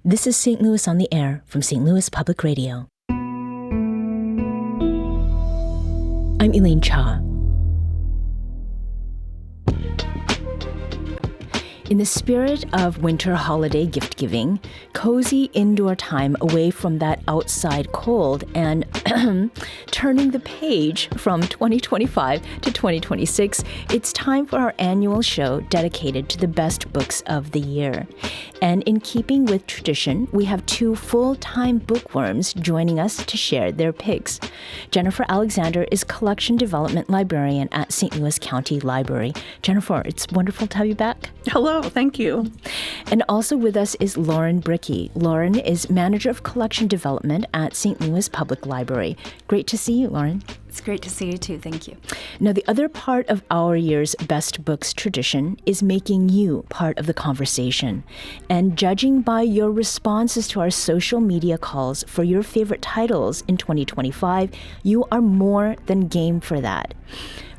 This is St. Louis on the Air from St. Louis Public Radio. I'm Elaine Cha. In the spirit of winter holiday gift-giving, cozy indoor time away from that outside cold and turning the page from 2025 to 2026, it's time for our annual show dedicated to the best books of the year. And in keeping with tradition, we have two full-time bookworms joining us to share their picks. Jennifer Alexander is Collection Development Librarian at St. Louis County Library. Jennifer, it's wonderful to have you back. Hello, thank you. And also with us is Lauren Brickey. Lauren is Manager of Collection Development at St. Louis Public Library. Great to see you, Lauren. It's great to see you too. Thank you. Now, the other part of our year's Best Books tradition is making you part of the conversation. And judging by your responses to our social media calls for your favorite titles in 2025, you are more than game for that.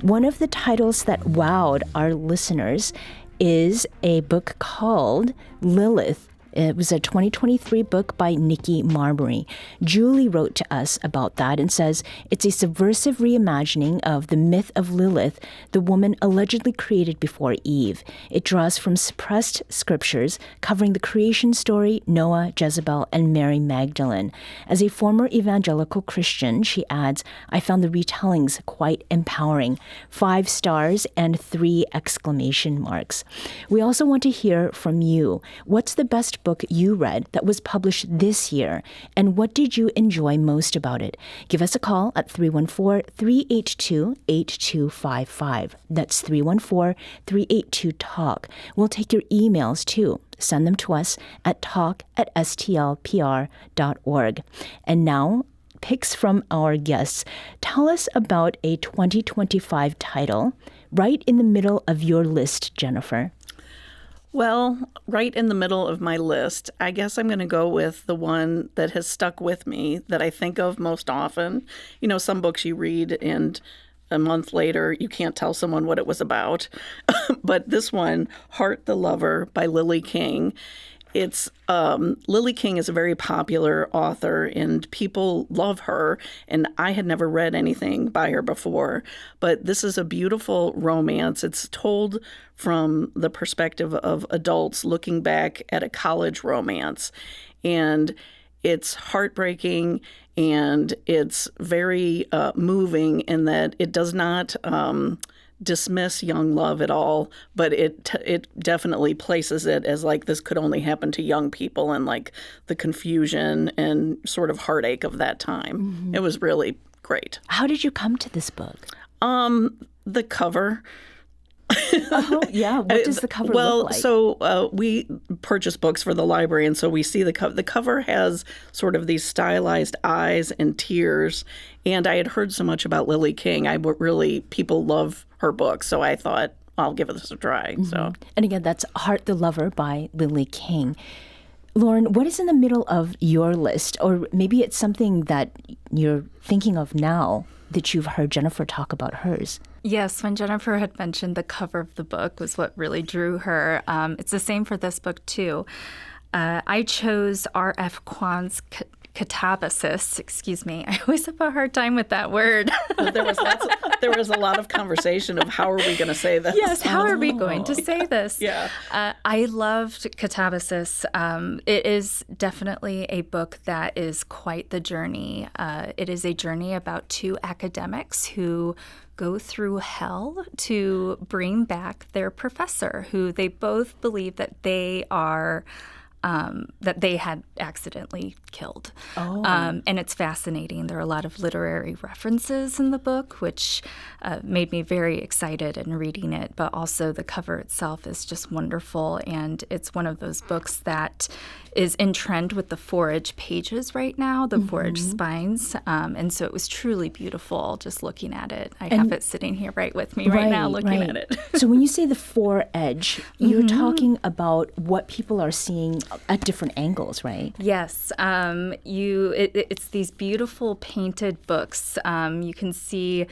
One of the titles that wowed our listeners is a book called Lilith. It was a 2023 book by Nikki Marbury. Julie wrote to us about that and says, it's a subversive reimagining of the myth of Lilith, the woman allegedly created before Eve. It draws from suppressed scriptures covering the creation story, Noah, Jezebel, and Mary Magdalene. As a former evangelical Christian, she adds, I found the retellings quite empowering. 5 stars and 3 exclamation marks. We also want to hear from you. What's the best book you read that was published this year, and what did you enjoy most about it? Give us a call at 314-382-8255. That's 314-382-TALK. We'll take your emails too. Send them to us at talk@stlpr.org. And now, picks from our guests. Tell us about a 2025 title right in the middle of your list, Jennifer. Well, right in the middle of my list, I guess I'm going to go with the one that has stuck with me that I think of most often. You know, some books you read and a month later you can't tell someone what it was about. But this one, Heart the Lover by Lily King. It's Lily King is a very popular author and people love her, and I had never read anything by her before, but this is a beautiful romance. It's told from the perspective of adults looking back at a college romance, and it's heartbreaking and it's very moving in that it does not dismiss young love at all, but it definitely places it as like this could only happen to young people and like the confusion and sort of heartache of that time. Mm-hmm. It was really great. How did you come to this book? The cover. Oh, yeah. What does the cover look like? So we purchase books for the library, and so we see the cover. The cover has sort of these stylized eyes and tears, and I had heard so much about Lily King. People love her books, so I thought, I'll give this a try. Mm-hmm. So, and again, that's Heart the Lover by Lily King. Lauren, what is in the middle of your list? Or maybe it's something that you're thinking of now that you've heard Jennifer talk about hers. Yes, when Jennifer had mentioned the cover of the book was what really drew her. It's the same for this book, too. I chose R.F. Kuang's catabasis. Excuse me. I always have a hard time with that word. There was a lot of conversation of how are we going to say this? Yes, how are we going to say this? Yeah. I loved Catabasis. It is definitely a book that is quite the journey. It is a journey about 2 academics who go through hell to bring back their professor, who they both believe that they are that they had accidentally killed. Oh. And it's fascinating. There are a lot of literary references in the book, which made me very excited in reading it. But also the cover itself is just wonderful. And it's one of those books that is in trend with the forage pages right now, the forage spines. And so it was truly beautiful just looking at it. I have it sitting here right with me right now looking at it. So when you say the forage, you're talking about what people are seeing at different angles, right? Yes. It's these beautiful painted books. You can see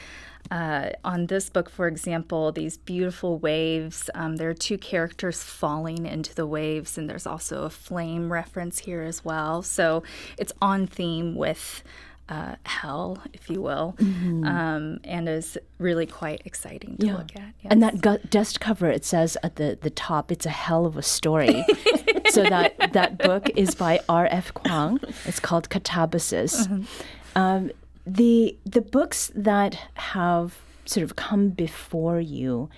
On this book, for example, these beautiful waves, there are two characters falling into the waves, and there's also a flame reference here as well. So it's on theme with hell, if you will, and is really quite exciting to look at. Yes. And that dust cover, it says at the top, it's a hell of a story. So that book is by R.F. Kuang. It's called Catabasis. The books that have sort of come before you,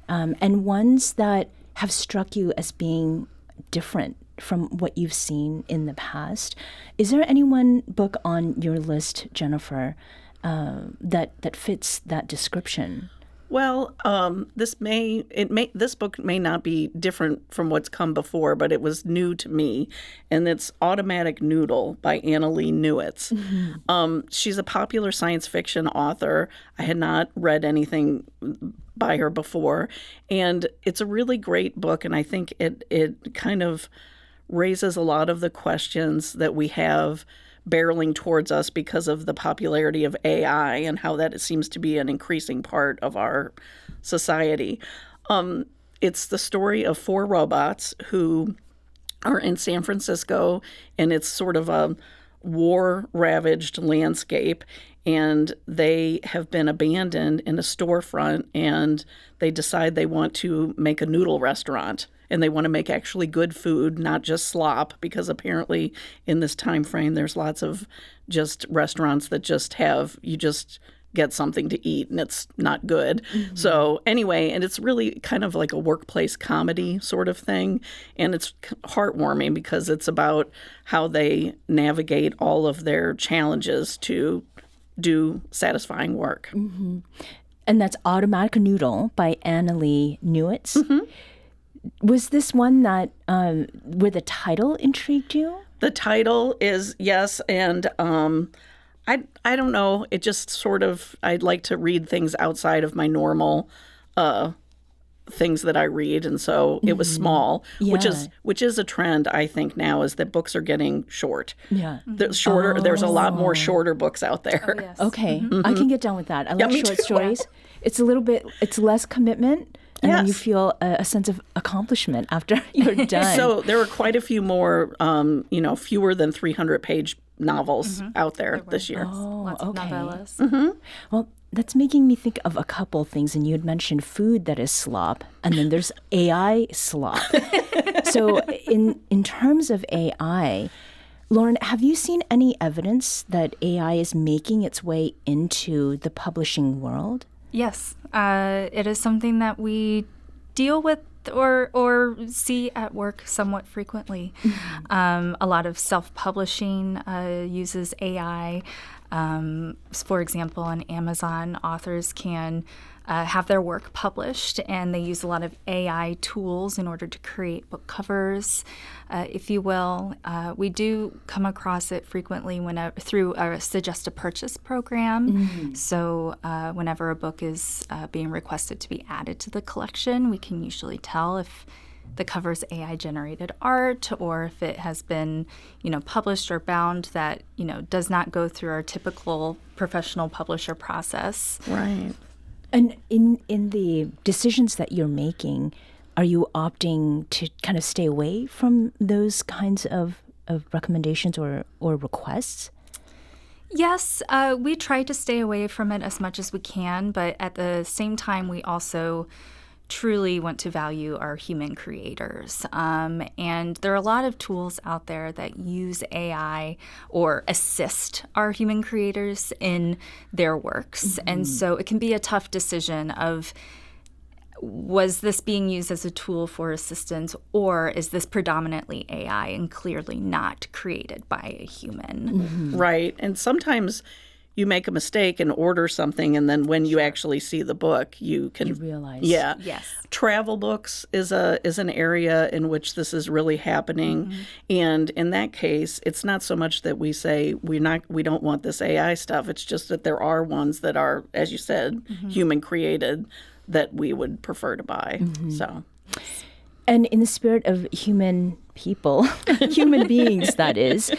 and ones that have struck you as being different from what you've seen in the past, is there any one book on your list, Jennifer, that fits that description? Well, this book may not be different from what's come before, but it was new to me, and it's Automatic Noodle by Annalee Newitz. She's a popular science fiction author. I had not read anything by her before, and it's a really great book, and I think it kind of raises a lot of the questions that we have barreling towards us because of the popularity of AI and how that it seems to be an increasing part of our society. It's the story of 4 robots who are in San Francisco, and it's sort of a war-ravaged landscape, and they have been abandoned in a storefront, and they decide they want to make a noodle restaurant. And they want to make actually good food, not just slop, because apparently in this time frame, there's lots of just restaurants that just have, you just get something to eat and it's not good. So anyway, and it's really kind of like a workplace comedy sort of thing. And it's heartwarming because it's about how they navigate all of their challenges to do satisfying work. And that's Automatic Noodle by Annalee Newitz. Was this one that where the title intrigued you? The title is, yes, and I don't know. It just sort of, I'd like to read things outside of my normal things that I read, and so it was small, which is a trend I think now, is that books are getting short. There's a lot more shorter books out there. Oh, yes. Okay, I can get down with that. I like me short too. stories. It's it's less commitment. And then you feel a sense of accomplishment after you're done. So there were quite a few more, fewer than 300-page novels out there this year. Lots of novellas. Well, that's making me think of a couple things. And you had mentioned food that is slop, and then there's AI slop. So in terms of AI, Lauren, have you seen any evidence that AI is making its way into the publishing world? Yes, it is something that we deal with or see at work somewhat frequently. A lot of self-publishing uses AI. For example, on Amazon, authors can have their work published, and they use a lot of AI tools in order to create book covers, if you will. We do come across it frequently through a suggest a purchase program. So whenever a book is being requested to be added to the collection, we can usually tell if the cover's AI-generated art, or if it has been, published or bound that, does not go through our typical professional publisher process. Right. And in the decisions that you're making, are you opting to kind of stay away from those kinds of recommendations or requests? Yes, we try to stay away from it as much as we can, but at the same time, we also truly want to value our human creators. And there are a lot of tools out there that use AI or assist our human creators in their works. And so it can be a tough decision of, was this being used as a tool for assistance, or is this predominantly AI and clearly not created by a human? Right. And sometimes you make a mistake and order something, and then when you actually see the book, you realize. Yeah. Yes. Travel books is an area in which this is really happening, and in that case, it's not so much that we say we don't want this AI stuff. It's just that there are ones that are, as you said, human created that we would prefer to buy. So. And in the spirit of human people, human beings, that is.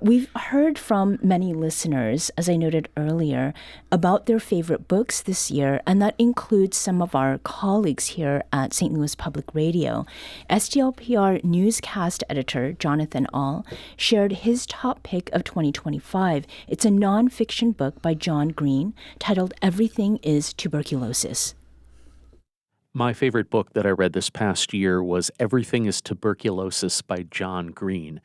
We've heard from many listeners, as I noted earlier, about their favorite books this year, and that includes some of our colleagues here at St. Louis Public Radio. STLPR newscast editor Jonathan All shared his top pick of 2025. It's a nonfiction book by John Green titled Everything is Tuberculosis. My favorite book that I read this past year was Everything is Tuberculosis by John Green.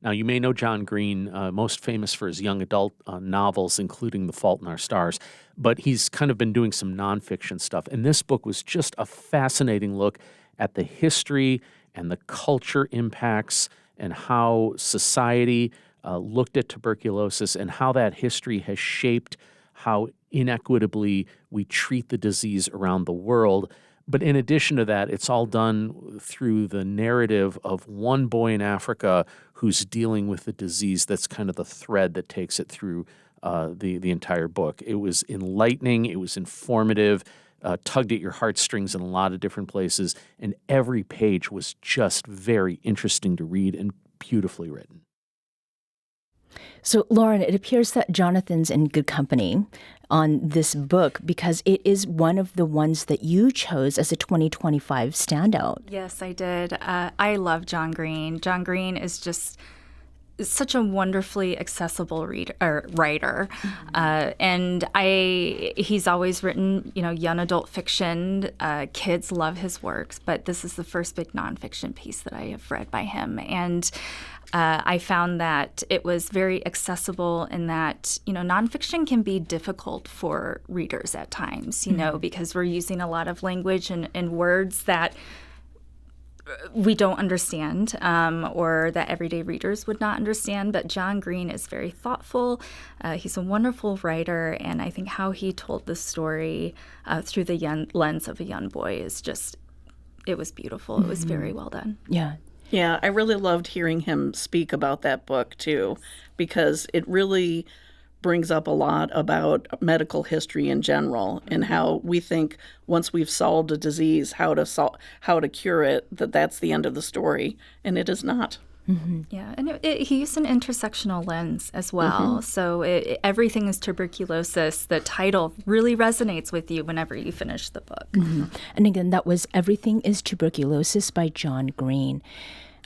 Now, you may know John Green, most famous for his young adult novels, including The Fault in Our Stars, but he's kind of been doing some nonfiction stuff. And this book was just a fascinating look at the history and the culture impacts and how society looked at tuberculosis and how that history has shaped how inequitably we treat the disease around the world. But in addition to that, it's all done through the narrative of one boy in Africa who's dealing with the disease. That's kind of the thread that takes it through the entire book. It was enlightening. It was informative, tugged at your heartstrings in a lot of different places, and every page was just very interesting to read and beautifully written. So, Lauren, it appears that Jonathan's in good company on this book because it is one of the ones that you chose as a 2025 standout. Yes, I did. I love John Green. John Green is just such a wonderfully accessible writer. And he's always written, young adult fiction. Kids love his works, but this is the first big nonfiction piece that I have read by him. And I found that it was very accessible in that, nonfiction can be difficult for readers at times, because we're using a lot of language and words that we don't understand or that everyday readers would not understand. But John Green is very thoughtful. He's a wonderful writer. And I think how he told the story through the lens of a young boy is just, it was beautiful. Mm-hmm. It was very well done. Yeah. Yeah, I really loved hearing him speak about that book, too, because it really brings up a lot about medical history in general and how we think once we've solved a disease, how to cure it, that's the end of the story, and it is not. Mm-hmm. Yeah, and he used an intersectional lens as well. Mm-hmm. So Everything is Tuberculosis, the title really resonates with you whenever you finish the book. Mm-hmm. And again, that was Everything is Tuberculosis by John Green.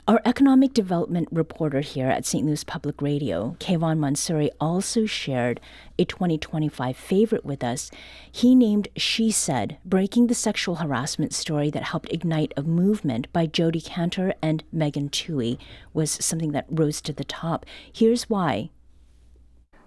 Our economic development reporter here at St. Louis Public Radio, Kayvon Mansouri, also shared a 2025 favorite with us. He named She Said, Breaking the Sexual Harassment Story That Helped Ignite a Movement by Jodi Kantor and Megan Twohey was something that rose to the top. Here's why.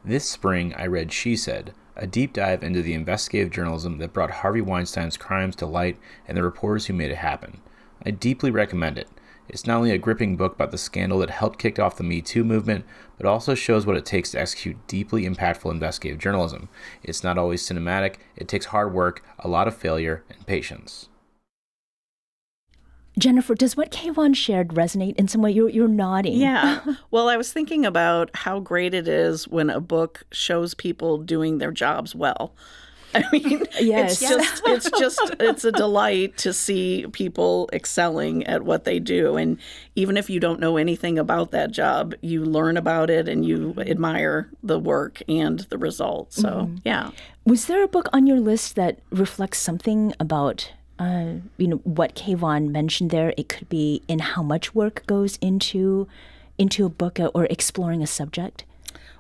This spring, I read She Said, a deep dive into the investigative journalism that brought Harvey Weinstein's crimes to light and the reporters who made it happen. I deeply recommend it. It's not only a gripping book about the scandal that helped kick off the Me Too movement, but also shows what it takes to execute deeply impactful investigative journalism. It's not always cinematic, it takes hard work, a lot of failure, and patience. Jennifer, does what Kayvon shared resonate in some way? You're nodding. Yeah. Well, I was thinking about how great it is when a book shows people doing their jobs well. I mean, yes. it's a delight to see people excelling at what they do. And even if you don't know anything about that job, you learn about it and you admire the work and the results. So, yeah. Was there a book on your list that reflects something about, what Kayvon mentioned there? It could be in how much work goes into a book or exploring a subject?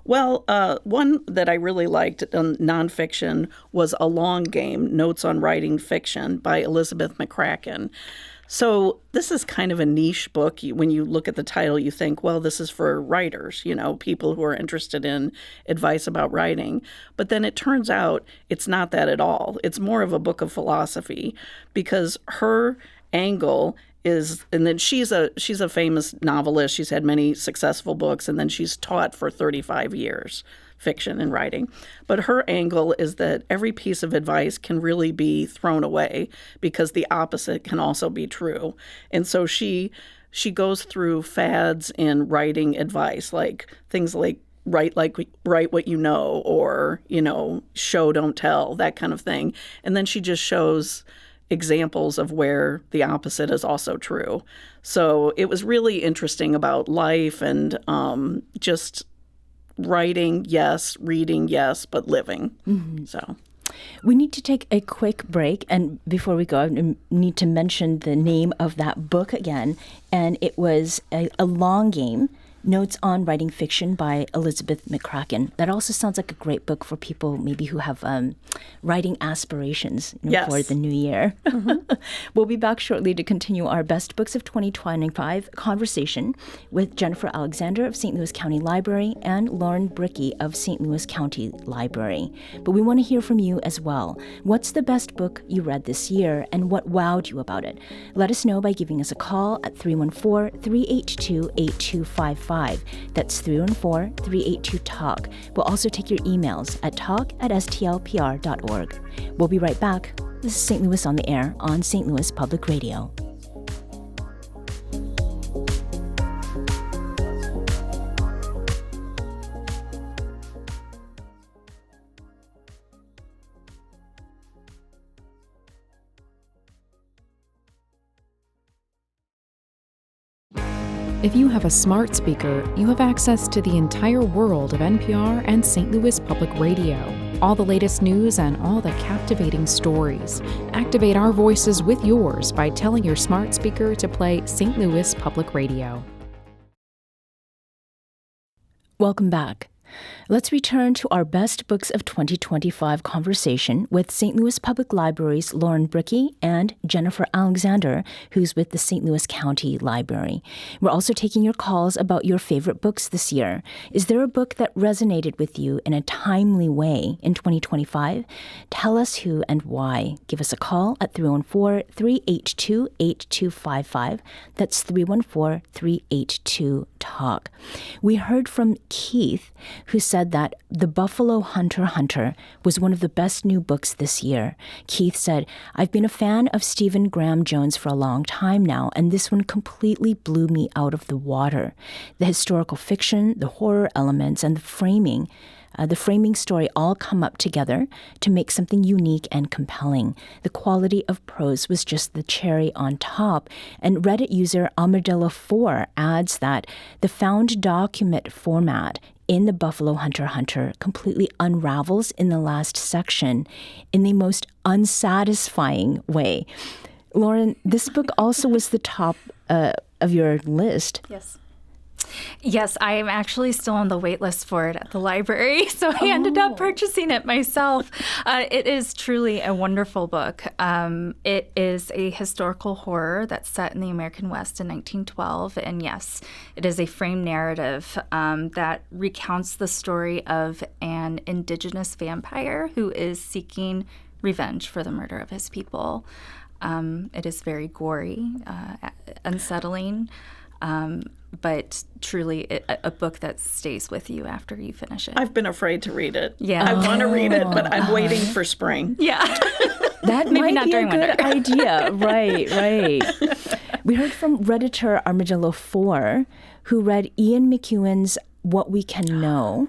Well, one that I really liked on nonfiction was A Long Game, Notes on Writing Fiction by Elizabeth McCracken. So this is kind of a niche book. When you look at the title, you think, well, this is for writers, people who are interested in advice about writing. But then it turns out it's not that at all. It's more of a book of philosophy because her angle is, and then she's a famous novelist. She's had many successful books, and then she's taught for 35 years fiction and writing. But her angle is that every piece of advice can really be thrown away because the opposite can also be true. And so she goes through fads in writing advice, like things like write what you know, or show don't tell, that kind of thing. And then she just shows examples of where the opposite is also true. So it was really interesting about life and just writing, yes, reading, yes, but living. So we need to take a quick break. And before we go, I need to mention the name of that book again. And it was a long game, Notes on Writing Fiction by Elizabeth McCracken. That also sounds like a great book for people maybe who have writing aspirations for the new year. We'll be back shortly to continue our Best Books of 2025 conversation with Jennifer Alexander of St. Louis County Library and Lauren Brickey of St. Louis County Library. But we want to hear from you as well. What's the best book you read this year and what wowed you about it? Let us know by giving us a call at 314-382-8255. That's 314-382-TALK. We'll also take your emails at talk@stlpr.org. We'll be right back. This is St. Louis on the Air on St. Louis Public Radio. If you have a smart speaker, you have access to the entire world of NPR and St. Louis Public Radio. All the latest news and all the captivating stories. Activate our voices with yours by telling your smart speaker to play St. Louis Public Radio. Welcome back. Let's return to our Best Books of 2025 conversation with St. Louis Public Library's Lauren Brickey and Jennifer Alexander, who's with the St. Louis County Library. We're also taking your calls about your favorite books this year. Is there a book that resonated with you in a timely way in 2025? Tell us who and why. Give us a call at 314-382-8255. That's 314-382-TALK. We heard from Keith, who said that The Buffalo Hunter was one of the best new books this year. Keith said, I've been a fan of Stephen Graham Jones for a long time now, and this one completely blew me out of the water. The historical fiction, the horror elements, and the framing story all come up together to make something unique and compelling. The quality of prose was just the cherry on top. And Reddit user Armadillo4 adds that the found document format in The Buffalo Hunter completely unravels in the last section in the most unsatisfying way. Lauren, this book also was the top of your list. Yes, I am actually still on the wait list for it at the library, so I ended up purchasing it myself. It is truly a wonderful book. It is a historical horror that's set in the American West in 1912, and yes, it is a framed narrative that recounts the story of an indigenous vampire who is seeking revenge for the murder of his people. It is very gory, unsettling, but truly a book that stays with you after you finish it. I've been afraid to read it. Yeah. I want to read it, but I'm waiting for spring. Yeah. That Maybe might not be during a good winter. idea. Right. We heard from Redditor Armadillo4, who read Ian McEwan's What We Can Know.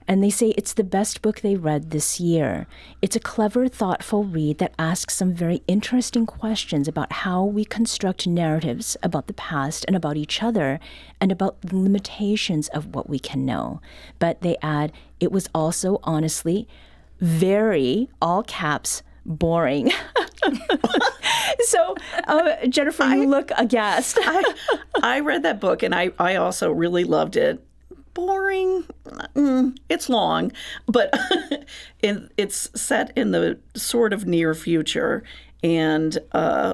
And they say it's the best book they read this year. It's a clever, thoughtful read that asks some very interesting questions about how we construct narratives about the past and about each other and about the limitations of what we can know. But they add, it was also, honestly, very, all caps, boring. So, Jennifer, you look aghast. I read that book, and I also really loved it. Boring. It's long, but it's set in the sort of near future. And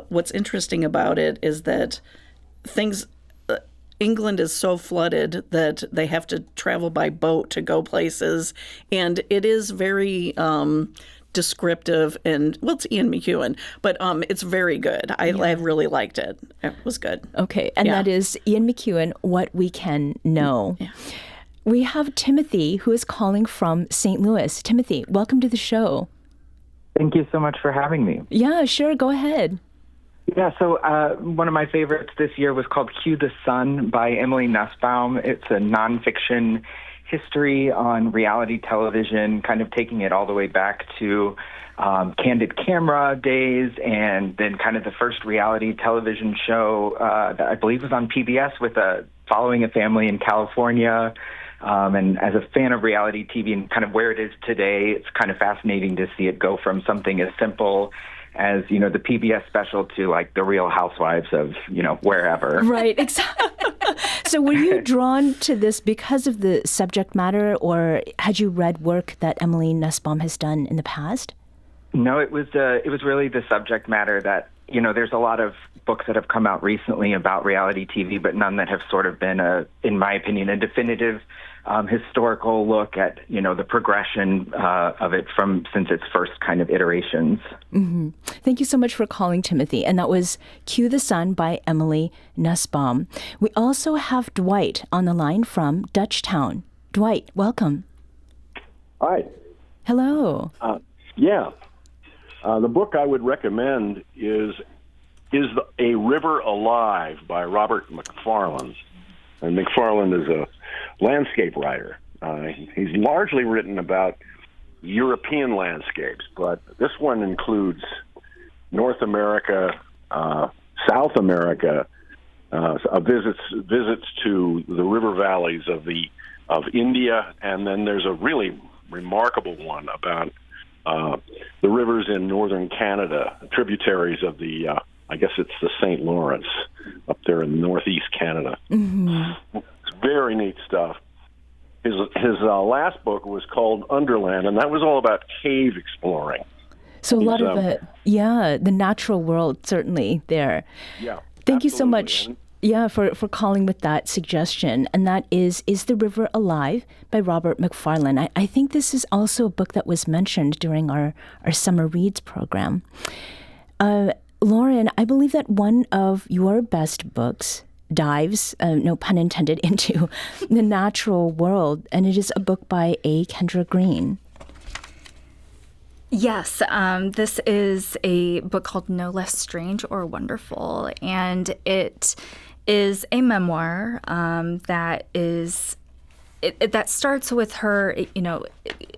what's interesting about it is that England is so flooded that they have to travel by boat to go places. And it is very descriptive, and it's Ian McEwan, but it's very good. I really liked it. It was good. Okay, and that is Ian McEwan, What We Can Know. Yeah. We have Timothy, who is calling from St. Louis. Timothy, welcome to the show. Thank you so much for having me. Yeah, sure. Go ahead. Yeah, so one of my favorites this year was called Cue the Sun by Emily Nussbaum. It's a nonfiction history on reality television, kind of taking it all the way back to candid camera days, and then kind of the first reality television show that I believe was on PBS with following a family in California. And as a fan of reality TV and kind of where it is today, it's kind of fascinating to see it go from something as simple as, the PBS special to like the Real Housewives of, wherever. Right, exactly. So were you drawn to this because of the subject matter, or had you read work that Emily Nussbaum has done in the past? No, it was really the subject matter that, there's a lot of books that have come out recently about reality TV, but none that have sort of been, in my opinion, a definitive historical look at, the progression of it since its first kind of iterations. Mm-hmm. Thank you so much for calling, Timothy. And that was Cue the Sun by Emily Nussbaum. We also have Dwight on the line from Dutchtown. Dwight, welcome. Hi. Hello. The book I would recommend is A River Alive by Robert McFarland. And McFarland is a landscape writer. He's largely written about European landscapes, but this one includes North America, South America, visits to the river valleys of India, and then there's a really remarkable one about the rivers in northern Canada, tributaries of the, I guess it's the St. Lawrence up there in northeast Canada. Mm-hmm. It's very neat stuff. His last book was called Underland, and that was all about cave exploring. So a lot of it, the natural world certainly there. Yeah. Thank you so much. For calling with that suggestion. And that is the River Alive by Robert McFarland. I think this is also a book that was mentioned during our Summer Reads program. Lauren, I believe that one of your best books dives, no pun intended, into the natural world, and it is a book by A. Kendra Green. Yes, this is a book called No Less Strange or Wonderful, and it is a memoir that starts with her,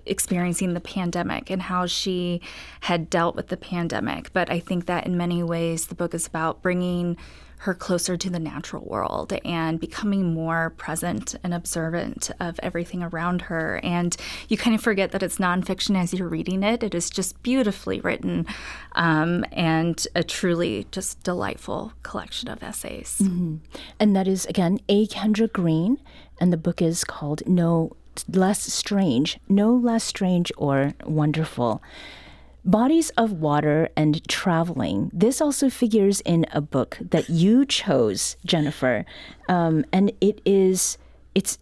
experiencing the pandemic and how she had dealt with the pandemic. But I think that in many ways the book is about bringing her closer to the natural world and becoming more present and observant of everything around her. And you kind of forget that it's nonfiction as you're reading it. It is just beautifully written and a truly just delightful collection of essays. Mm-hmm. And that is, again, A. Kendra Green, and the book is called No Less Strange or Wonderful. Bodies of water and traveling. This also figures in a book that you chose, Jennifer, and it's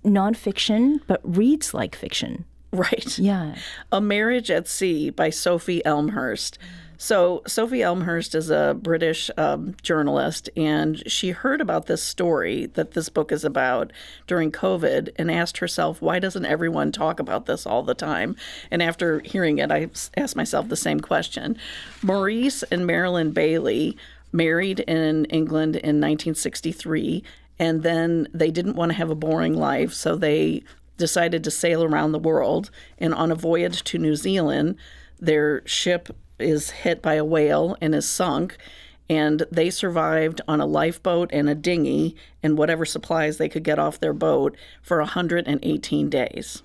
nonfiction but reads like fiction. Right. Yeah. A Marriage at Sea by Sophie Elmhirst. So Sophie Elmhirst is a British journalist, and she heard about this story that this book is about during COVID and asked herself, why doesn't everyone talk about this all the time? And after hearing it, I asked myself the same question. Maurice and Marilyn Bailey married in England in 1963, and then they didn't want to have a boring life, so they decided to sail around the world. And on a voyage to New Zealand, their ship is hit by a whale and is sunk, and they survived on a lifeboat and a dinghy and whatever supplies they could get off their boat for 118 days.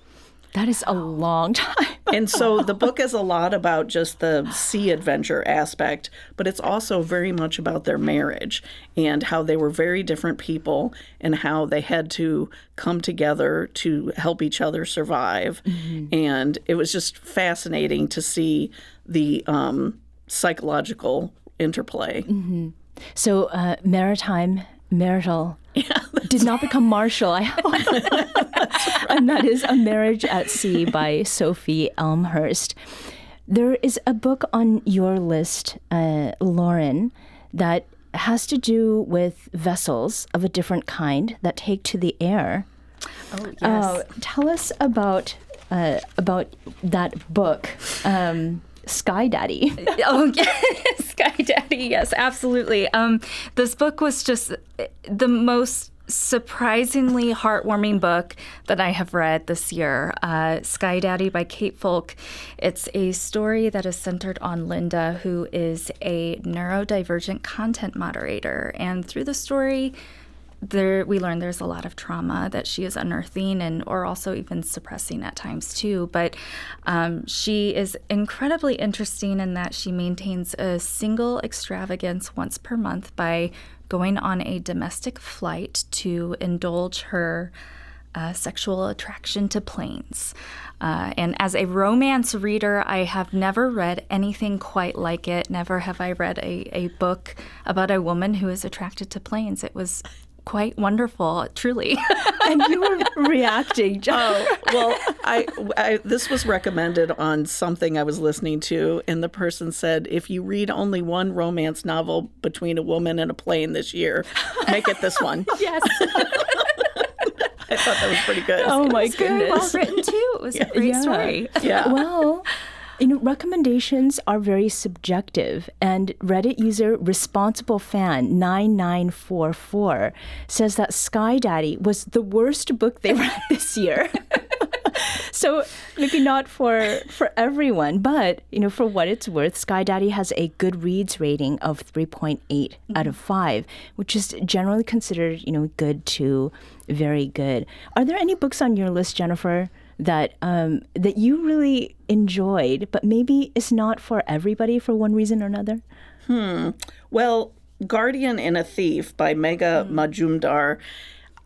That is a long time. And so the book is a lot about just the sea adventure aspect, but it's also very much about their marriage and how they were very different people and how they had to come together to help each other survive. Mm-hmm. And it was just fascinating to see the psychological interplay. Mm-hmm. So marital did not become martial, I hope. Right. And that is A Marriage at Sea by Sophie Elmhirst. There is a book on your list, Lauren, that has to do with vessels of a different kind that take to the air. Oh, yes. Tell us about that book, Sky Daddy. Oh, yes, Sky Daddy. Yes, absolutely. This book was just the most surprisingly heartwarming book that I have read this year, Sky Daddy by Kate Folk. It's a story that is centered on Linda, who is a neurodivergent content moderator. And through the story, we learn there's a lot of trauma that she is unearthing or also even suppressing at times too. But she is incredibly interesting in that she maintains a single extravagance once per month by going on a domestic flight to indulge her sexual attraction to planes. And as a romance reader, I have never read anything quite like it. Never have I read a book about a woman who is attracted to planes. It was quite wonderful, truly. And you were reacting, John. Well, I this was recommended on something I was listening to, and the person said, if you read only one romance novel between a woman and a plane this year, make it this one. Yes. I thought that was pretty good. Oh, my It was very well written, too. It was a great story. Yeah. Well, recommendations are very subjective, and Reddit user Responsible Fan 9944 says that Sky Daddy was the worst book they read this year. So maybe not for everyone, but for what it's worth, Sky Daddy has a Goodreads rating of 3.8 out of 5, which is generally considered good to very good. Are there any books on your list, Jennifer, that you really enjoyed, but maybe it's not for everybody for one reason or another? Well, Guardian and a Thief by Megha Majumdar.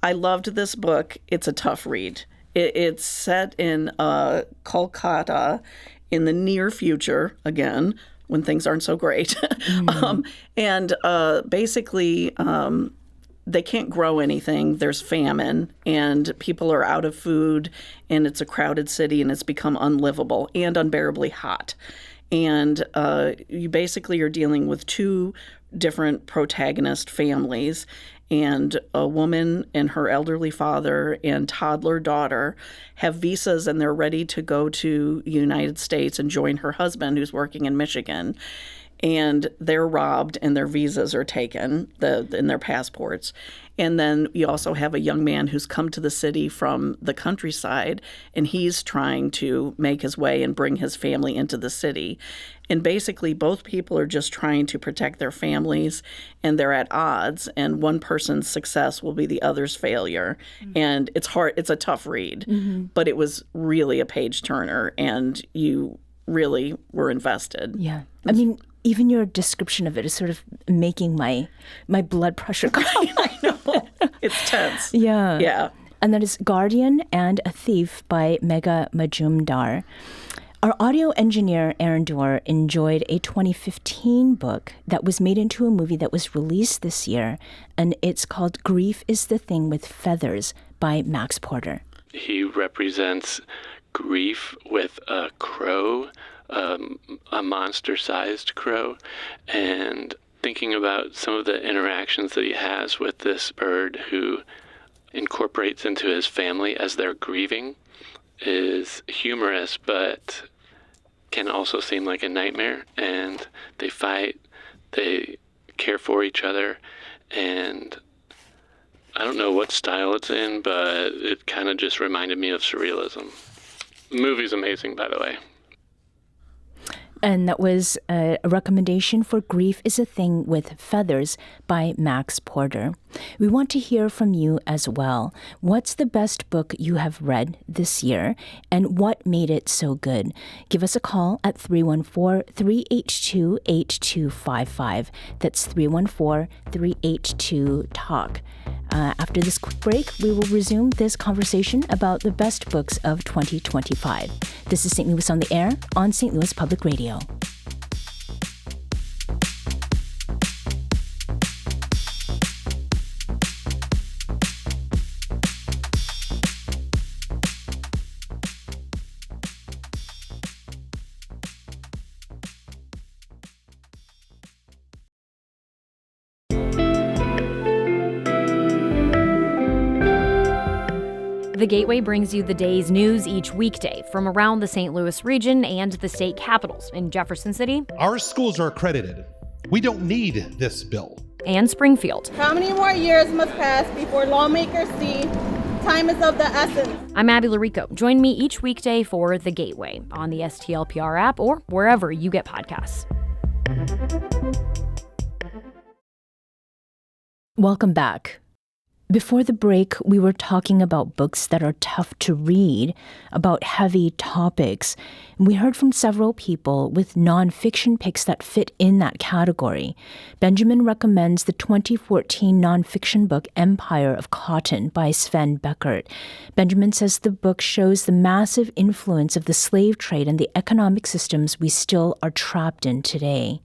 I loved this book. It's a tough read. It's set in Kolkata in the near future, again, when things aren't so great. Basically, they can't grow anything. There's famine, and people are out of food, and it's a crowded city, and it's become unlivable and unbearably hot. And you basically are dealing with two different protagonist families, and a woman and her elderly father and toddler daughter have visas, and they're ready to go to the United States and join her husband, who's working in Michigan. And they're robbed, and their visas are taken, and their passports. And then you also have a young man who's come to the city from the countryside, and he's trying to make his way and bring his family into the city. And basically, both people are just trying to protect their families, and they're at odds. And one person's success will be the other's failure. And it's hard. It's a tough read, but it was really a page turner, and you really were invested. Yeah. I mean, even your description of it is sort of making my blood pressure go. I know. It's tense. Yeah. Yeah. And that is Guardian and a Thief by Megha Majumdar. Our audio engineer, Aaron Dorr, enjoyed a 2015 book that was made into a movie that was released this year, and it's called Grief is the Thing with Feathers by Max Porter. He represents grief with a crow, a monster-sized crow, and thinking about some of the interactions that he has with this bird who incorporates into his family as they're grieving is humorous, but can also seem like a nightmare. And they fight, they care for each other, and I don't know what style it's in, but it kind of just reminded me of surrealism. The movie's amazing, by the way. And that was a recommendation for Grief is a Thing with Feathers by Max Porter. We want to hear from you as well. What's the best book you have read this year, and what made it so good? Give us a call at 314-382-8255. That's 314-382-TALK. After this quick break, we will resume this conversation about the best books of 2025. This is St. Louis on the Air on St. Louis Public Radio. The Gateway brings you the day's news each weekday from around the St. Louis region and the state capitals. In Jefferson City, our schools are accredited. We don't need this bill. and Springfield. How many more years must pass before lawmakers see time is of the essence? I'm Abby Larico. Join me each weekday for The Gateway on the STLPR app or wherever you get podcasts. Welcome back. Before the break, we were talking about books that are tough to read, about heavy topics. And we heard from several people with nonfiction picks that fit in that category. Benjamin recommends the 2014 nonfiction book Empire of Cotton by Sven Beckert. Benjamin says the book shows the massive influence of the slave trade and the economic systems we still are trapped in today.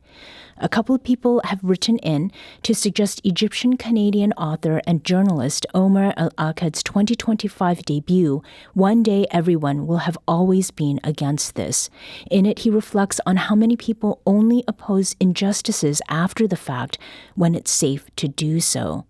A couple of people have written in to suggest Egyptian-Canadian author and journalist Omar Al-Akkad's 2025 debut, One Day Everyone Will Have Always Been Against This. In it, he reflects on how many people only oppose injustices after the fact when it's safe to do so.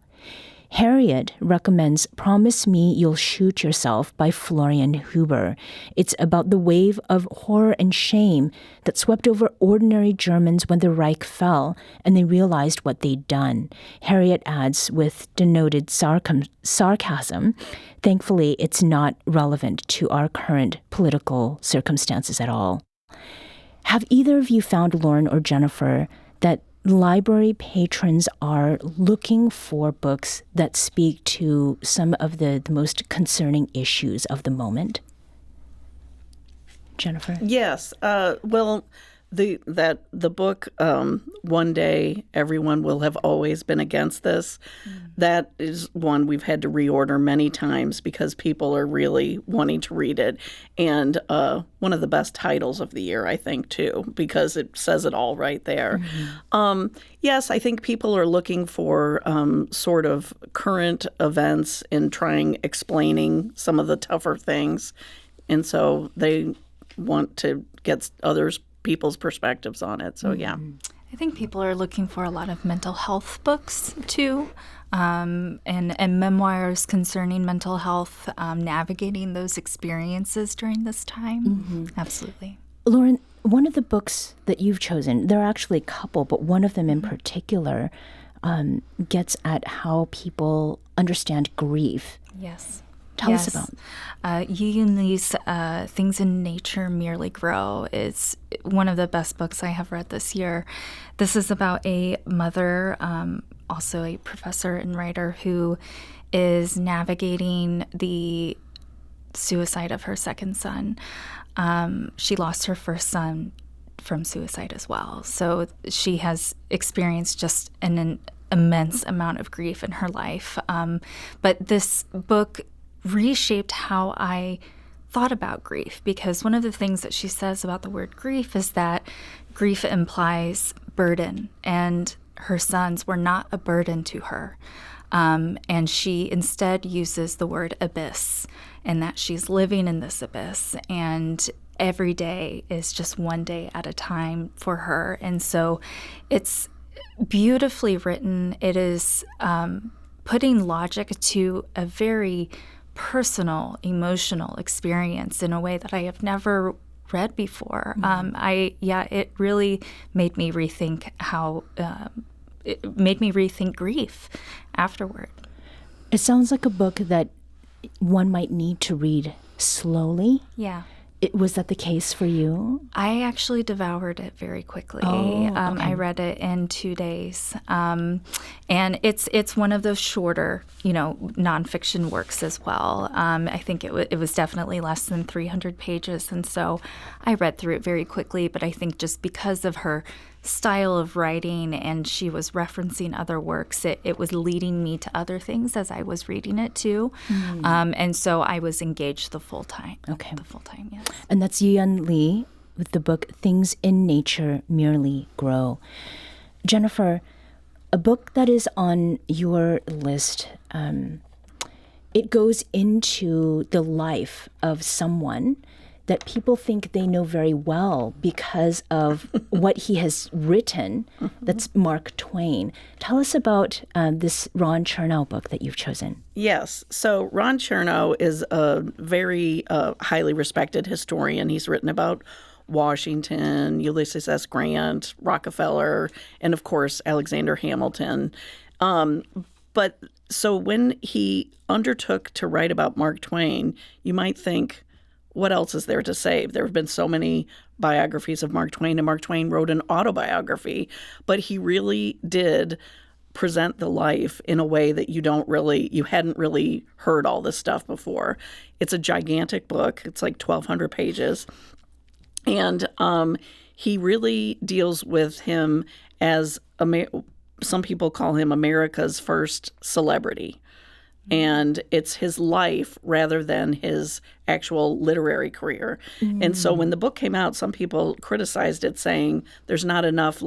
Harriet recommends Promise Me You'll Shoot Yourself by Florian Huber. It's about the wave of horror and shame that swept over ordinary Germans when the Reich fell and they realized what they'd done. Harriet adds with denoted sarcasm, thankfully it's not relevant to our current political circumstances at all. Have either of you found, Lauren or Jennifer, that library patrons are looking for books that speak to some of the most concerning issues of the moment? Jennifer? Yes. Well, the book, One Day Everyone Will Have Always Been Against This, that is one we've had to reorder many times because people are really wanting to read it. And one of the best titles of the year, I think, too, because it says it all right there. Yes, I think people are looking for sort of current events and explaining some of the tougher things. And so they want to get people's perspectives on it. So, yeah. I think people are looking for a lot of mental health books, too, and memoirs concerning mental health, navigating those experiences during this time. Absolutely. Lauren, one of the books that you've chosen, there are actually a couple, but one of them in particular gets at how people understand grief. Yes. Tell us about Yi Lee's Things in Nature Merely Grow is one of the best books I have read this year. This is about a mother, also a professor and writer, who is navigating the suicide of her second son. She lost her first son from suicide as well. So she has experienced just an immense amount of grief in her life. But this book reshaped how I thought about grief, because one of the things that she says about the word grief is that grief implies burden, and her sons were not a burden to her. And she instead uses the word abyss, and that she's living in this abyss, and every day is just one day at a time for her. And so it's beautifully written. It is putting logic to a very personal, emotional experience in a way that I have never read before. It really made me rethink it made me rethink grief afterward. It sounds like a book that one might need to read slowly. Yeah. Was that the case for you? I actually devoured it very quickly. Okay. I read it in 2 days. And it's one of those shorter, nonfiction works as well. I think it was definitely less than 300 pages. And so I read through it very quickly. But I think just because of her style of writing, and she was referencing other works, it was leading me to other things as I was reading it too. And so I was engaged the full time. Okay. The full time, yes. And that's Yi Lee with the book Things in Nature Merely Grow. Jennifer, a book that is on your list, it goes into the life of someone that people think they know very well because of what he has written. That's Mark Twain. Tell us about this Ron Chernow book that you've chosen. Yes. So Ron Chernow is a very highly respected historian. He's written about Washington, Ulysses S. Grant, Rockefeller, and of course, Alexander Hamilton. But so when he undertook to write about Mark Twain, you might think, what else is there to say? There have been so many biographies of Mark Twain, and Mark Twain wrote an autobiography, but he really did present the life in a way that you hadn't really heard all this stuff before. It's a gigantic book. It's like 1,200 pages. And he really deals with him as some people call him America's first celebrity. And it's his life rather than his actual literary career. And so when the book came out, some people criticized it, saying there's not enough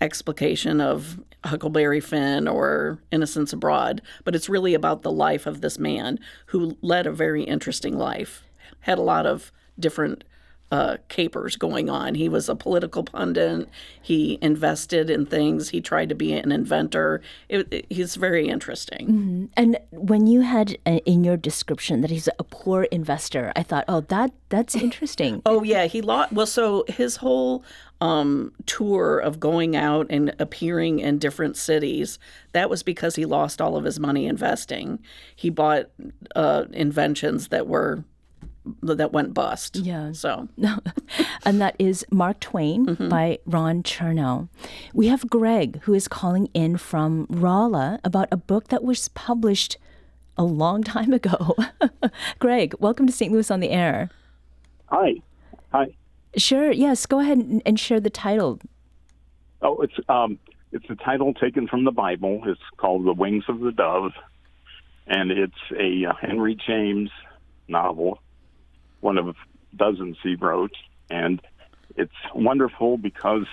explication of Huckleberry Finn or Innocents Abroad, but it's really about the life of this man who led a very interesting life, had a lot of different capers going on. He was a political pundit. He invested in things. He tried to be an inventor. He's very interesting. Mm-hmm. And when you had in your description that he's a poor investor, I thought, that's interesting. Oh, yeah. So his whole tour of going out and appearing in different cities, that was because he lost all of his money investing. He bought inventions that went bust. Yeah. So, and that is Mark Twain by Ron Chernow. We have Greg, who is calling in from Rolla about a book that was published a long time ago. Greg, welcome to St. Louis on the Air. Hi. Sure. Yes. Go ahead and share the title. Oh, it's a title taken from the Bible. It's called The Wings of the Dove, and it's a Henry James novel, one of dozens he wrote, and it's wonderful because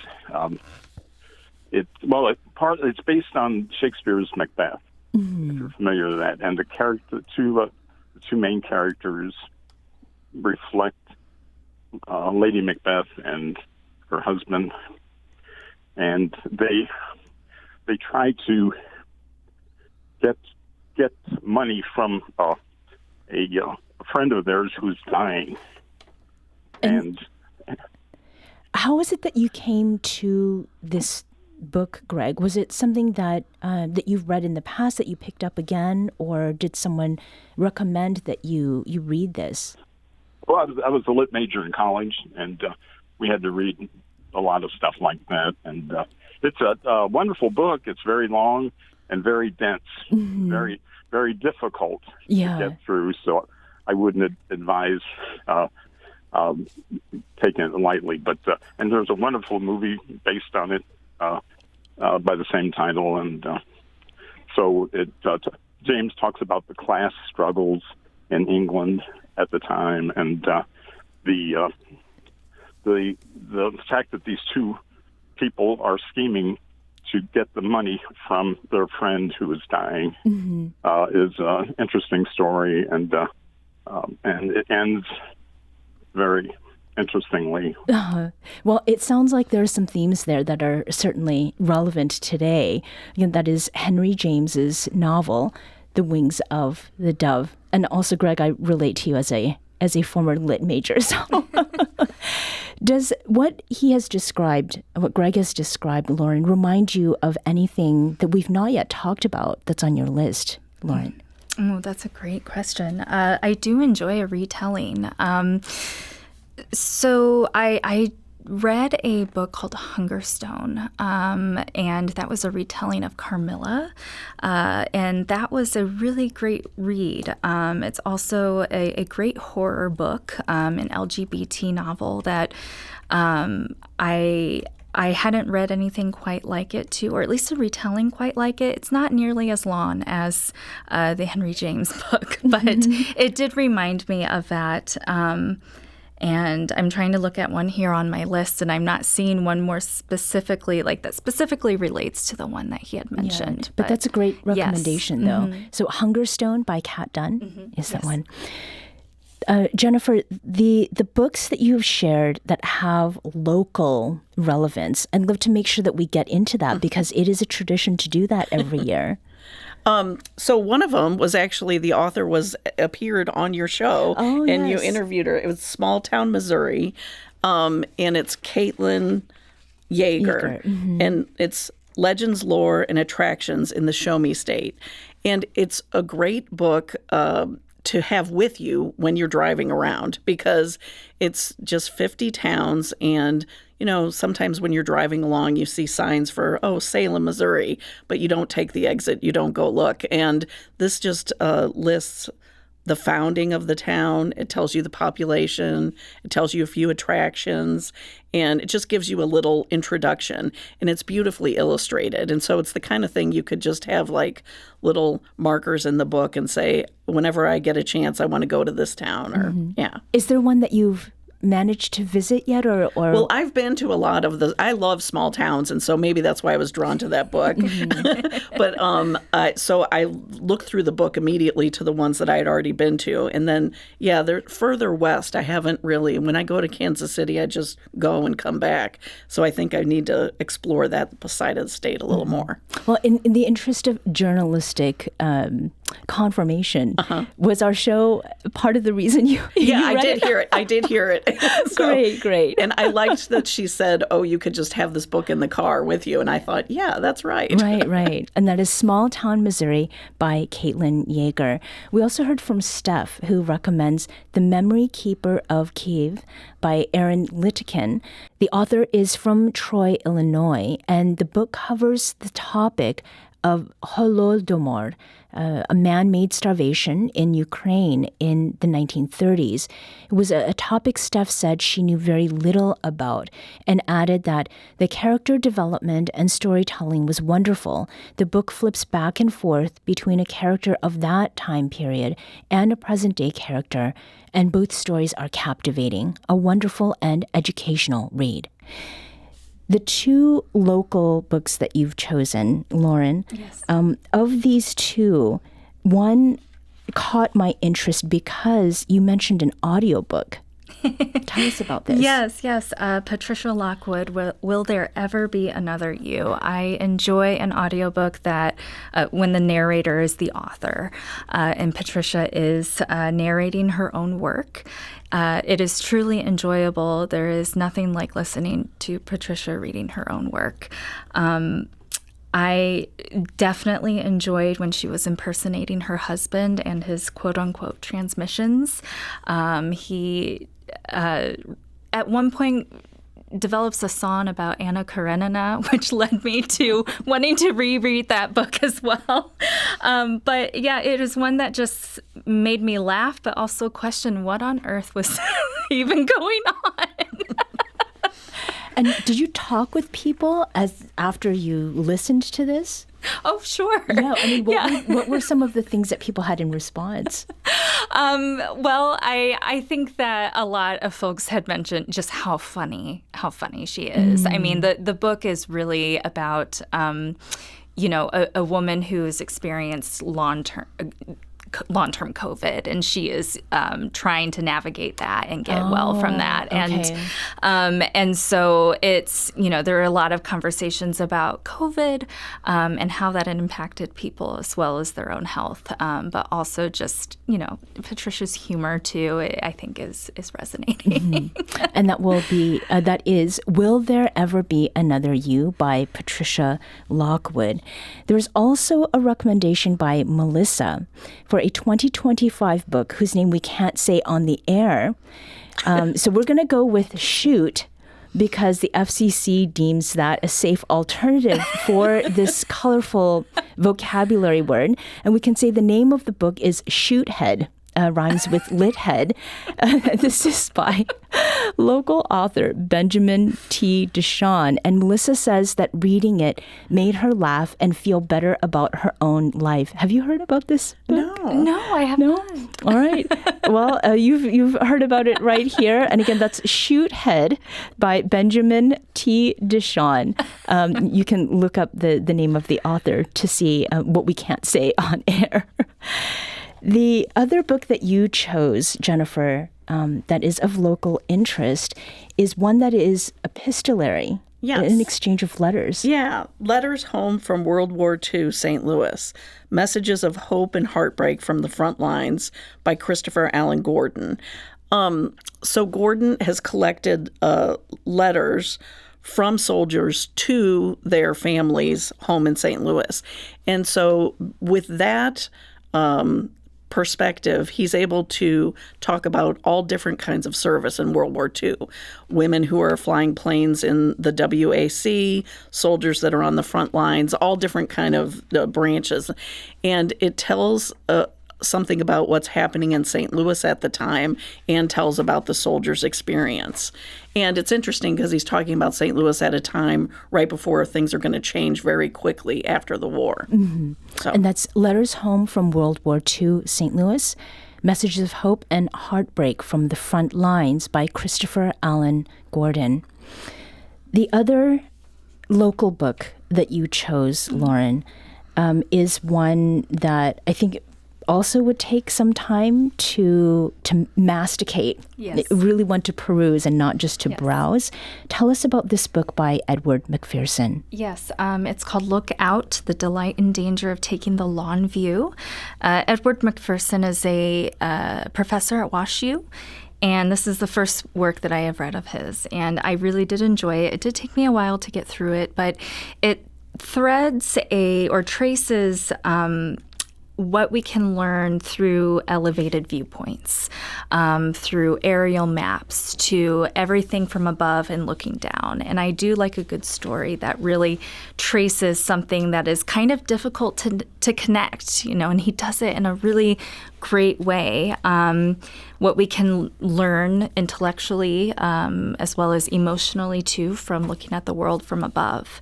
it's based on Shakespeare's Macbeth. If you're familiar with that, and the two main characters reflect Lady Macbeth and her husband, and they try to get money from a friend of theirs who's dying. And how is it that you came to this book, Greg? Was it something that you've read in the past that you picked up again, or did someone recommend that you read this? Well, I was a lit major in college, and we had to read a lot of stuff like that. And it's a wonderful book. It's very long and very dense, very, very difficult to get through. So I wouldn't advise taking it lightly. But and there's a wonderful movie based on it by the same title. And so James talks about the class struggles in England at the time, and the fact that these two people are scheming to get the money from their friend who is dying is an interesting story, and it ends very interestingly. Well, it sounds like there are some themes there that are certainly relevant today. Again, that is Henry James's novel, The Wings of the Dove. And also, Greg, I relate to you as a former lit major. So does what Greg has described, Lauren, remind you of anything that we've not yet talked about that's on your list, Lauren? Oh, that's a great question. I do enjoy a retelling. So I read a book called Hungerstone, and that was a retelling of Carmilla, and that was a really great read. It's also a great horror book, an LGBT novel that I hadn't read anything quite like it too, or at least a retelling quite like it. It's not nearly as long as the Henry James book, but it did remind me of that. And I'm trying to look at one here on my list, and I'm not seeing one more specifically, like that specifically relates to the one that he had mentioned. Yeah, but that's a great recommendation, though. So Hungerstone by Kat Dunn is that one. Jennifer, the books that you've shared that have local relevance, I'd love to make sure that we get into that because it is a tradition to do that every year. So one of them was actually the author appeared on your show, and you interviewed her. It was Small Town, Missouri, and it's Caitlin Yeager, and it's Legends, Lore, and Attractions in the Show Me State. And it's a great book to have with you when you're driving around, because it's just 50 towns. And, sometimes when you're driving along, you see signs for, Salem, Missouri, but you don't take the exit. You don't go look. And this just lists the founding of the town. It tells you the population. It tells you a few attractions. And it just gives you a little introduction. And it's beautifully illustrated. And so it's the kind of thing you could just have like little markers in the book and say, whenever I get a chance, I want to go to this town. Or yeah. Is there one that you've managed to visit yet, or Well, I've been to a lot of I love small towns, and so maybe that's why I was drawn to that book. But so I looked through the book immediately to the ones that I had already been to, and then they're further west. I haven't really. When I go to Kansas City, I just go and come back. So I think I need to explore that side of the state a little more. Well, in the interest of journalistic confirmation, was our show part of the reason you I read did it? hear it. I did hear it. So, Great. And I liked that she said, you could just have this book in the car with you. And I thought, yeah, that's right. Right. And that is Small Town, Missouri by Caitlin Yeager. We also heard from Steph, who recommends The Memory Keeper of Kiev by Aaron Litkin. The author is from Troy, Illinois, and the book covers the topic of Holodomor, a man-made starvation in Ukraine in the 1930s. It was a topic Steph said she knew very little about, and added that the character development and storytelling was wonderful. The book flips back and forth between a character of that time period and a present-day character, and both stories are captivating, a wonderful and educational read. The two local books that you've chosen, Lauren, yes. Of these two, one caught my interest because you mentioned an audiobook. Tell us about this. Yes. Patricia Lockwood, Will There Ever Be Another You? I enjoy an audiobook that when the narrator is the author, and Patricia is narrating her own work. It is truly enjoyable. There is nothing like listening to Patricia reading her own work. I definitely enjoyed when she was impersonating her husband and his quote-unquote transmissions. He, at one point, develops a song about Anna Karenina, which led me to wanting to reread that book as well. But yeah, it is one that just made me laugh, but also question what on earth was even going on. And did you talk with people after you listened to this? Oh, sure. Yeah, I mean, what were some of the things that people had in response? Well, I think that a lot of folks had mentioned just how funny she is. I mean, the book is really about, a woman who has experienced long-term COVID, and she is trying to navigate that and get well from that. Okay. And so it's, there are a lot of conversations about COVID and how that had impacted people as well as their own health. But also just, Patricia's humor too, I think is resonating. And that is Will There Ever Be Another You by Patricia Lockwood. There's also a recommendation by Melissa for a 2025 book whose name we can't say on the air. So we're going to go with Shoot, because the FCC deems that a safe alternative for this colorful vocabulary word. And we can say the name of the book is Shoothead. Rhymes with lit head. This is by local author Benjamin T. Deshawn. And Melissa says that reading it made her laugh and feel better about her own life. Have you heard about this book? No, I have not. All right. Well, you've heard about it right here. And again, that's Shoothead by Benjamin T. Deshawn. You can look up the name of the author to see what we can't say on air. The other book that you chose, Jennifer, that is of local interest, is one that is epistolary. Yes. An exchange of letters. Yeah. Letters Home from World War II, St. Louis. Messages of Hope and Heartbreak from the Front Lines by Christopher Allen Gordon. So Gordon has collected letters from soldiers to their families home in St. Louis. And so with that perspective, he's able to talk about all different kinds of service in World War II. Women who are flying planes in the WAC, soldiers that are on the front lines, all different kind of branches. And it tells something about what's happening in St. Louis at the time and tells about the soldiers' experience. And it's interesting because he's talking about St. Louis at a time right before things are going to change very quickly after the war. Mm-hmm. So. And that's Letters Home from World War II, St. Louis, Messages of Hope and Heartbreak from the Front Lines by Christopher Allen Gordon. The other local book that you chose, Lauren, is one that I think also would take some time to masticate. Yes. Really want to peruse and not just to browse. Tell us about this book by Edward McPherson. Yes, it's called Look Out, The Delight and Danger of Taking the Long View. Edward McPherson is a professor at WashU, and this is the first work that I have read of his, and I really did enjoy it. It did take me a while to get through it, but it threads or traces what we can learn through elevated viewpoints, through aerial maps, to everything from above and looking down. And I do like a good story that really traces something that is kind of difficult to connect, and he does it in a really great way. What we can learn intellectually as well as emotionally, too, from looking at the world from above.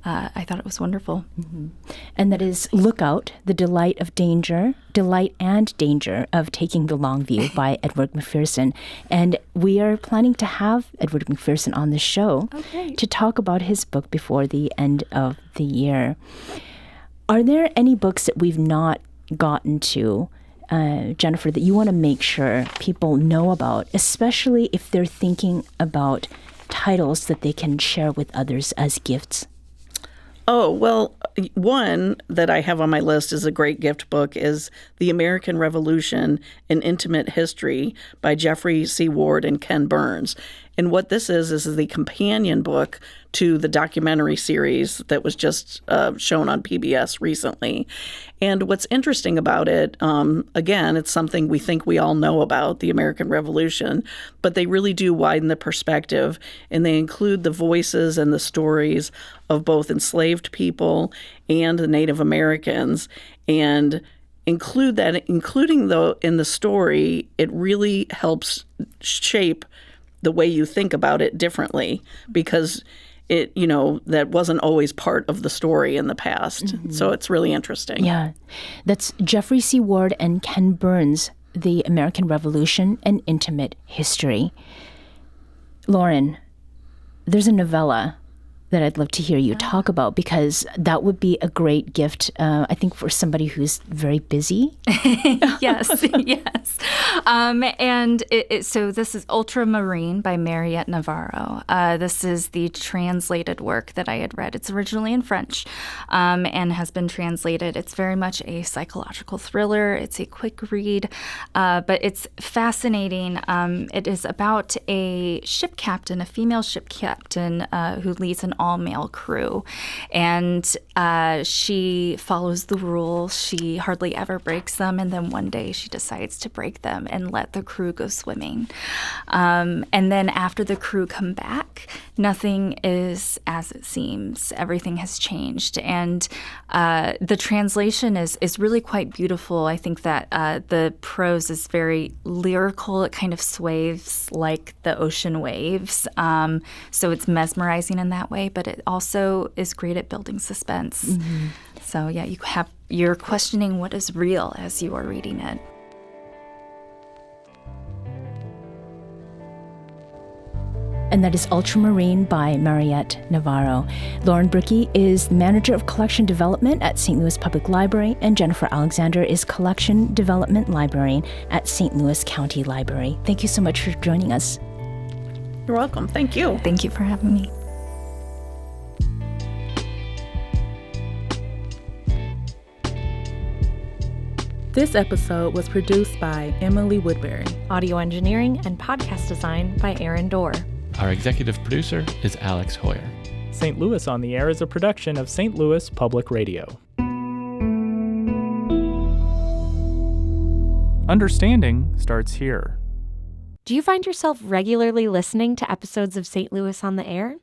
I thought it was wonderful. Mm-hmm. And that is Look Out, The Delight and Danger of Taking the Long View by Edward McPherson. And we are planning to have Edward McPherson on the show to talk about his book before the end of the year. Are there any books that we've not gotten to, Jennifer, that you want to make sure people know about, especially if they're thinking about titles that they can share with others as gifts? Oh, well, one that I have on my list is a great gift book is The American Revolution, An Intimate History by Jeffrey C. Ward and Ken Burns. And what this is the companion book to the documentary series that was just shown on PBS recently. And what's interesting about it, again, it's something we think we all know about, the American Revolution, but they really do widen the perspective, and they include the voices and the stories of both enslaved people and the Native Americans, and including though in the story, it really helps shape the way you think about it differently, because it, that wasn't always part of the story in the past. Mm-hmm. So it's really interesting. Yeah. That's Jeffrey C. Ward and Ken Burns, The American Revolution, An Intimate History. Lauren, there's a novella that I'd love to hear you talk about, because that would be a great gift, I think, for somebody who's very busy. Yes. And so this is Ultramarine by Mariette Navarro. This is the translated work that I had read. It's originally in French and has been translated. It's very much a psychological thriller. It's a quick read, but it's fascinating. It is about a ship captain, a female ship captain who leads an all-male crew, and she follows the rules. She hardly ever breaks them, and then one day she decides to break them and let the crew go swimming. And then after the crew come back, nothing is as it seems. Everything has changed, and the translation is really quite beautiful. I think that the prose is very lyrical. It kind of sways like the ocean waves, so it's mesmerizing in that way, but it also is great at building suspense. Mm-hmm. So yeah, you're questioning what is real as you are reading it. And that is Ultramarine by Mariette Navarro. Lauren Brickey is the Manager of Collection Development at St. Louis Public Library, and Jennifer Alexander is Collection Development Librarian at St. Louis County Library. Thank you so much for joining us. You're welcome. Thank you. Thank you for having me. This episode was produced by Emily Woodbury. Audio engineering and podcast design by Aaron Dorr. Our executive producer is Alex Hoyer. St. Louis on the Air is a production of St. Louis Public Radio. Understanding starts here. Do you find yourself regularly listening to episodes of St. Louis on the Air?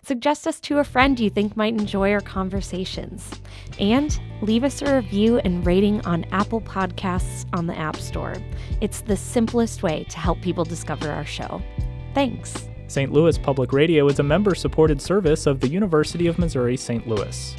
Suggest us to a friend you think might enjoy our conversations. And leave us a review and rating on Apple Podcasts on the App Store. It's the simplest way to help people discover our show. Thanks. St. Louis Public Radio is a member-supported service of the University of Missouri St. Louis.